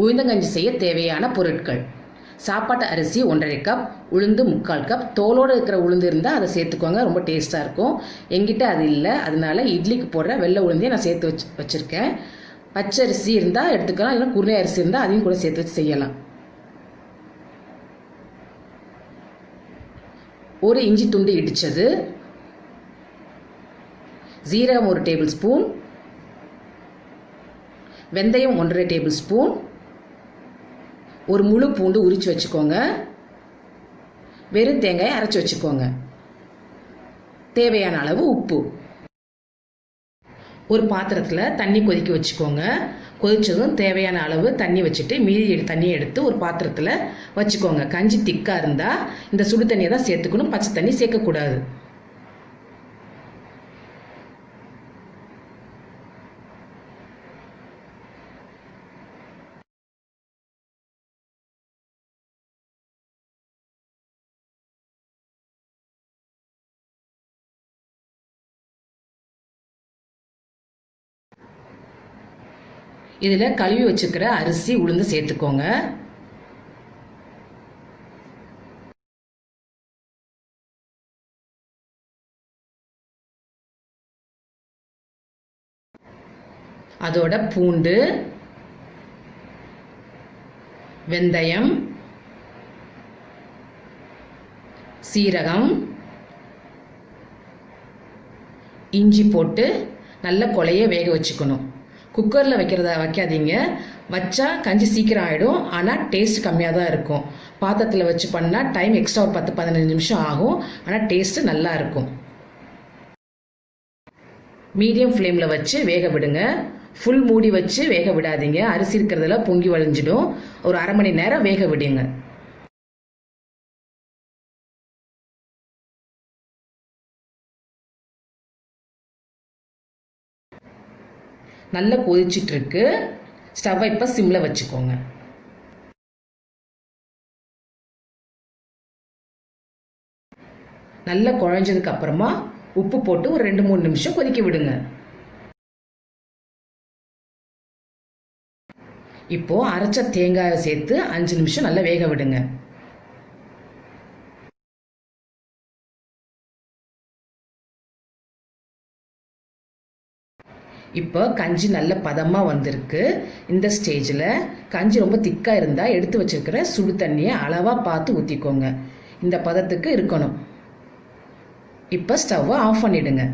உளுந்தங்கஞ்சி செய்ய தேவையான பொருட்கள்: சாப்பாட்டு அரிசி 1½ கப், உளுந்து 3/4 கப். தோலோடு இருக்கிற உளுந்து இருந்தால் அதை சேர்த்துக்கோங்க, ரொம்ப டேஸ்ட்டாக இருக்கும். எங்கிட்ட அது இல்லை, அதனால இட்லிக்கு போடுற வெள்ளை உளுந்தையும் நான் சேர்த்து வச்சுருக்கேன். பச்சரிசி இருந்தால் எடுத்துக்கலாம், இல்லைன்னா குருணை அரிசி இருந்தால் அதையும் கூட சேர்த்து வச்சு செய்யலாம். ஒரு இஞ்சி துண்டு இடித்தது, ஜீரகம் 1 டேபிள் ஸ்பூன், வெந்தயம் 1½ டேபிள் ஸ்பூன், ஒரு முழு பூண்டு உரித்து வச்சுக்கோங்க, வெறும் தேங்காயை அரைச்சி வச்சுக்கோங்க, தேவையான அளவு உப்பு. ஒரு பாத்திரத்தில் தண்ணி கொதிக்க வச்சுக்கோங்க. கொதிச்சதும் தேவையான அளவு தண்ணி வச்சுட்டு மீதி தண்ணியை எடுத்து ஒரு பாத்திரத்தில் வச்சுக்கோங்க. கஞ்சி திக்காக இருந்தால் இந்த சுடு தண்ணியை தான் சேர்த்துக்கணும், பச்சை தண்ணி சேர்க்கக்கூடாது. இதில் கழுவி வச்சுக்கிற அரிசி உளுந்து சேர்த்துக்கோங்க. அதோட பூண்டு, வெந்தயம், சீரகம், இஞ்சி போட்டு நல்ல கொலைய வேக வச்சுக்கணும். குக்கரில் வைக்காதீங்க, வச்சா கஞ்சி சீக்கிரம் ஆகிடும், ஆனால் டேஸ்ட் கம்மியாக தான் இருக்கும். பாத்திரத்தில் வச்சு பண்ணால் டைம் எக்ஸ்ட்ரா ஒரு 10-15 நிமிஷம் ஆகும், ஆனால் டேஸ்ட்டு நல்லா இருக்கும். மீடியம் ஃப்ளேமில் வச்சு வேக விடுங்க. ஃபுல் மூடி வச்சு வேக விடாதீங்க, அரிசி இருக்கிறதுல பொங்கி வழிஞ்சிடும். ஒரு அரை மணி நேரம் வேக விடுங்க. நல்லா கொதிச்சிட்டு இருக்கு. ஸ்டவ்வை இப்போ சிம்மில் வச்சுக்கோங்க. நல்லா குழஞ்சதுக்கு அப்புறமா உப்பு போட்டு ஒரு 2-3 நிமிஷம் கொதிக்க விடுங்க. இப்போ அரைச்ச தேங்காயை சேர்த்து 5 நிமிஷம் நல்லா வேக விடுங்க. இப்போ கஞ்சி நல்ல பதமாக வந்திருக்கு. இந்த ஸ்டேஜில் கஞ்சி ரொம்ப திக்காக இருந்தால் எடுத்து வச்சிருக்கிற சுடு தண்ணியை அளவாக பார்த்து ஊற்றிக்கோங்க. இந்த பதத்துக்கு இருக்கணும். இப்போ ஸ்டவ்வை ஆஃப் பண்ணிடுங்க.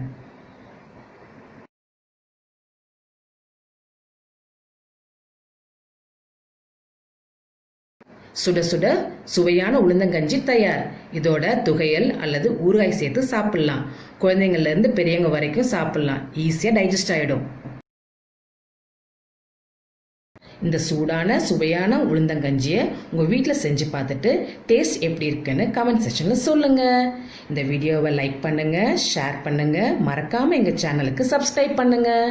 சுட சுட சுவையான உளுந்தங்கஞ்சி தயார். இதோட துவையல் அல்லது ஊறுகாய் சேர்த்து சாப்பிடலாம். குழந்தைங்கள்லேருந்து பெரியவங்க வரைக்கும் சாப்பிடலாம். ஈஸியாக டைஜஸ்ட் ஆகிடும். இந்த சூடான சுவையான உளுந்தங்கஞ்சியை உங்கள் வீட்டில் செஞ்சு பார்த்துட்டு டேஸ்ட் எப்படி இருக்குன்னு கமெண்ட் செக்ஷனில் சொல்லுங்கள். இந்த வீடியோவை லைக் பண்ணுங்கள், ஷேர் பண்ணுங்கள், மறக்காமல் எங்கள் சேனலுக்கு சப்ஸ்கிரைப் பண்ணுங்கள்.